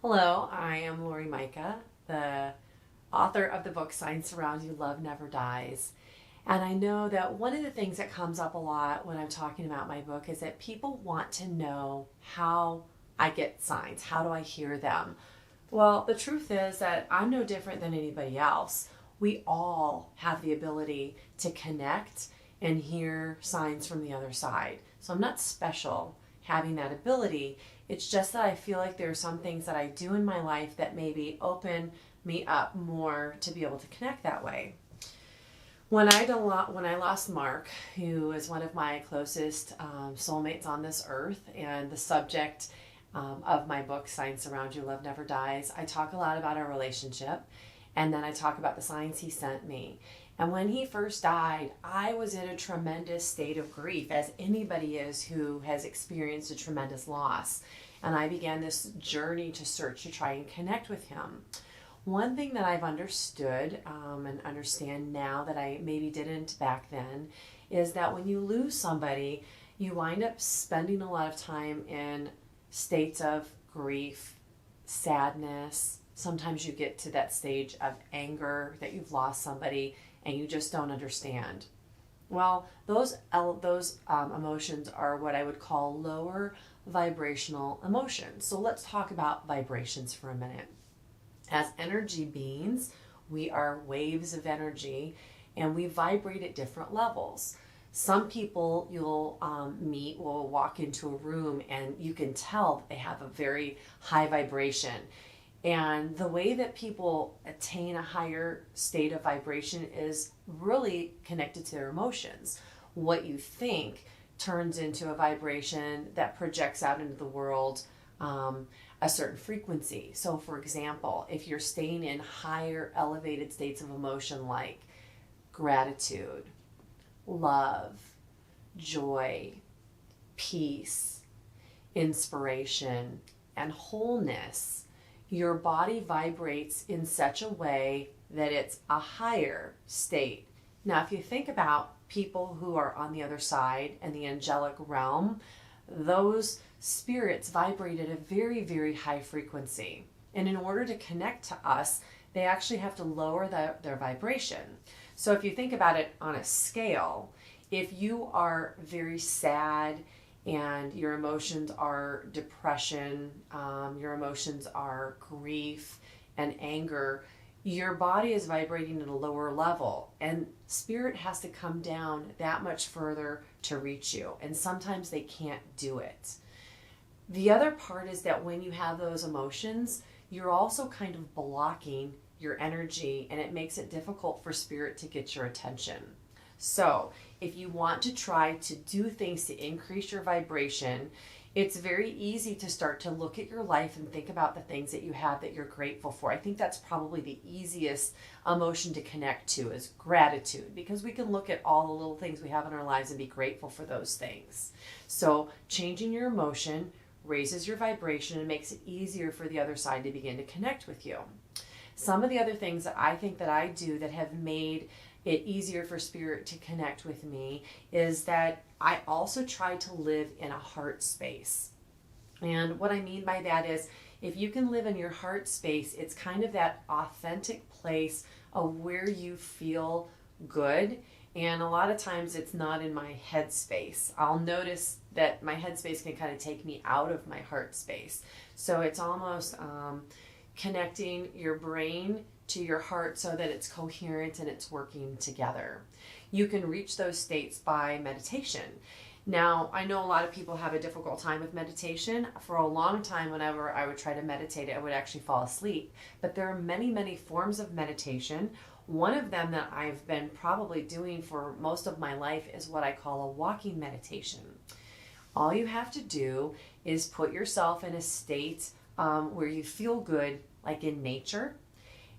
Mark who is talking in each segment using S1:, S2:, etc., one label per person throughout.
S1: Hello, I am Lori Micah, the author of the book Signs Surround You, Love Never Dies. And I know that one of the things that comes up a lot when I'm talking about my book is that people want to know how I get signs. How do I hear them? Well, the truth is that I'm no different than anybody else. We all have the ability to connect and hear signs from the other side. So I'm not special having that ability. It's just that I feel like there are some things that I do in my life that maybe open me up more to be able to connect that way. When I lost Mark, who is one of my closest soulmates on this earth, and the subject of my book, Signs Surround You, Love Never Dies, I talk a lot about our relationship, and then I talk about the signs he sent me. And when he first died, I was in a tremendous state of grief, as anybody is who has experienced a tremendous loss. And I began this journey to search to try and connect with him. One thing that I've understood and understand now that I maybe didn't back then is that when you lose somebody, you wind up spending a lot of time in states of grief, sadness. Sometimes you get to that stage of anger that you've lost somebody and you just don't understand. Well, those emotions are what I would call lower vibrational emotions. So let's talk about vibrations for a minute. As energy beings, we are waves of energy and we vibrate at different levels. Some people you'll meet will walk into a room and you can tell they have a very high vibration. And the way that people attain a higher state of vibration is really connected to their emotions. What you think turns into a vibration that projects out into the world a certain frequency. So, for example, if you're staying in higher elevated states of emotion like gratitude, love, joy, peace, inspiration, and wholeness, your body vibrates in such a way that it's a higher state. Now, if you think about people who are on the other side and the angelic realm, those spirits vibrate at a very, very high frequency. And in order to connect to us, they actually have to lower their vibration. So if you think about it on a scale, if you are very sad and your emotions are depression, your emotions are grief and anger, your body is vibrating at a lower level, and spirit has to come down that much further to reach you, and sometimes they can't do it. The other part is that when you have those emotions, you're also kind of blocking your energy, and it makes it difficult for spirit to get your attention. So if you want to try to do things to increase your vibration, it's very easy to start to look at your life and think about the things that you have that you're grateful for. I think that's probably the easiest emotion to connect to is gratitude, because we can look at all the little things we have in our lives and be grateful for those things. So changing your emotion raises your vibration and makes it easier for the other side to begin to connect with you. Some of the other things that I think that I do that have made it easier for spirit to connect with me is that I also try to live in a heart space. And what I mean by that is if you can live in your heart space, it's kind of that authentic place of where you feel good. And a lot of times it's not in my head space. I'll notice that my head space can kind of take me out of my heart space. So it's almost connecting your brain to your heart so that it's coherent and it's working together. You can reach those states by meditation. Now, I know a lot of people have a difficult time with meditation. For a long time, whenever I would try to meditate, I would actually fall asleep. But there are many, many forms of meditation. One of them that I've been probably doing for most of my life is what I call a walking meditation. All you have to do is put yourself in a state where you feel good, like in nature,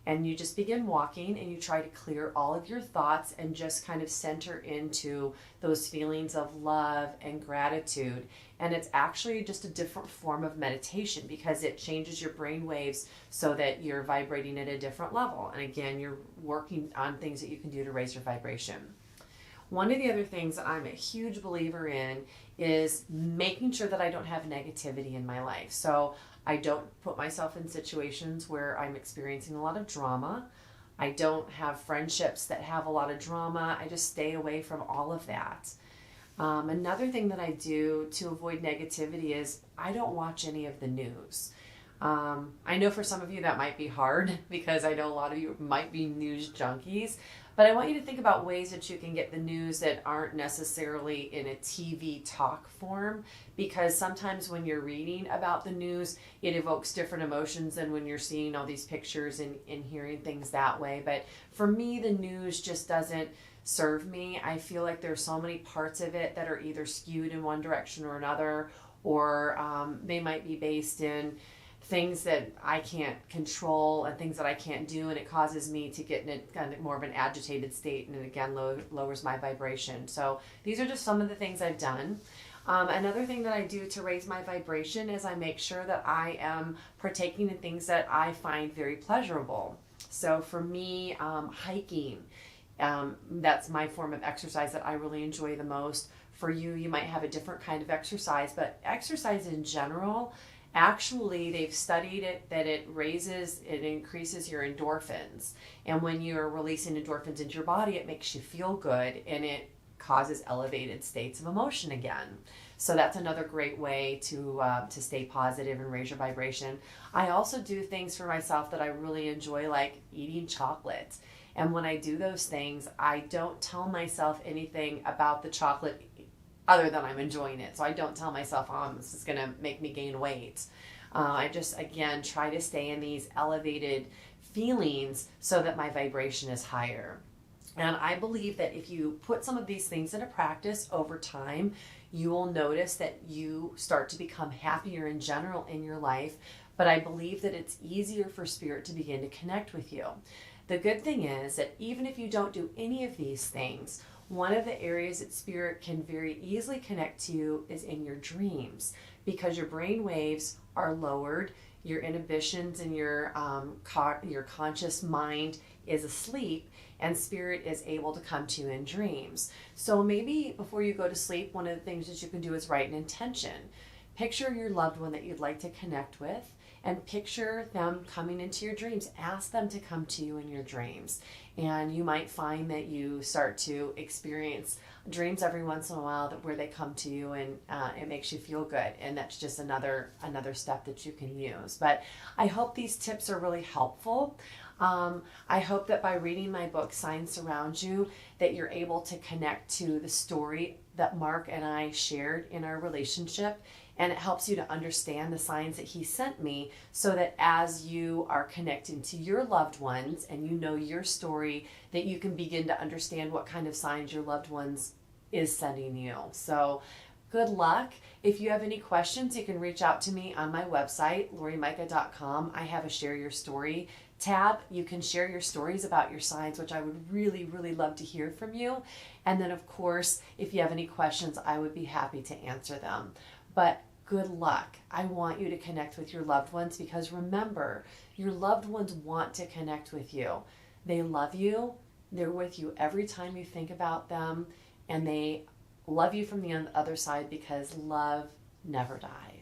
S1: and you just begin walking and you try to clear all of your thoughts and just kind of center into those feelings of love and gratitude. And it's actually just a different form of meditation because it changes your brain waves so that you're vibrating at a different level. And again, you're working on things that you can do to raise your vibration. One of the other things that I'm a huge believer in is making sure that I don't have negativity in my life. So I don't put myself in situations where I'm experiencing a lot of drama. I don't have friendships that have a lot of drama. I just stay away from all of that. Another thing that I do to avoid negativity is I don't watch any of the news. I know for some of you that might be hard because I know a lot of you might be news junkies, but I want you to think about ways that you can get the news that aren't necessarily in a TV talk form, because sometimes when you're reading about the news, it evokes different emotions than when you're seeing all these pictures and hearing things that way. But for me, the news just doesn't serve me. I feel like there's so many parts of it that are either skewed in one direction or another, or they might be based in things that I can't control and things that I can't do, and it causes me to get in a kind of more of an agitated state, and it again lowers my vibration. So these are just some of the things I've done. Another thing that I do to raise my vibration is I make sure that I am partaking in things that I find very pleasurable. So for me, hiking, that's my form of exercise that I really enjoy the most. For you, you might have a different kind of exercise, but exercise in general, actually they've studied it that it increases your endorphins, and when you're releasing endorphins into your body, it makes you feel good and it causes elevated states of emotion again. So that's another great way to stay positive and raise your vibration. I also do things for myself that I really enjoy, like eating chocolate. And when I do those things, I don't tell myself anything about the chocolate other than I'm enjoying it. So I don't tell myself, oh, this is going to make me gain weight. I just, again, try to stay in these elevated feelings so that my vibration is higher. And I believe that if you put some of these things into practice over time, you will notice that you start to become happier in general in your life. But I believe that it's easier for spirit to begin to connect with you. The good thing is that even if you don't do any of these things, one of the areas that spirit can very easily connect to you is in your dreams, because your brain waves are lowered, your inhibitions and your conscious mind is asleep, and spirit is able to come to you in dreams. So maybe before you go to sleep, one of the things that you can do is write an intention. Picture your loved one that you'd like to connect with, and picture them coming into your dreams. Ask them to come to you in your dreams. And you might find that you start to experience dreams every once in a while where they come to you, and it makes you feel good. And that's just another step that you can use. But I hope these tips are really helpful. I hope that by reading my book, Signs Surround You, that you're able to connect to the story that Mark and I shared in our relationship, and it helps you to understand the signs that he sent me, so that as you are connecting to your loved ones and you know your story, that you can begin to understand what kind of signs your loved ones is sending you. So good luck. If you have any questions, you can reach out to me on my website, LoriMicah.com. I have a Share Your Story tab. You can share your stories about your signs, which I would really, really love to hear from you. And then, of course, if you have any questions, I would be happy to answer them. But good luck. I want you to connect with your loved ones, because remember, your loved ones want to connect with you. They love you. They're with you every time you think about them, and they love you from the other side, because love never dies.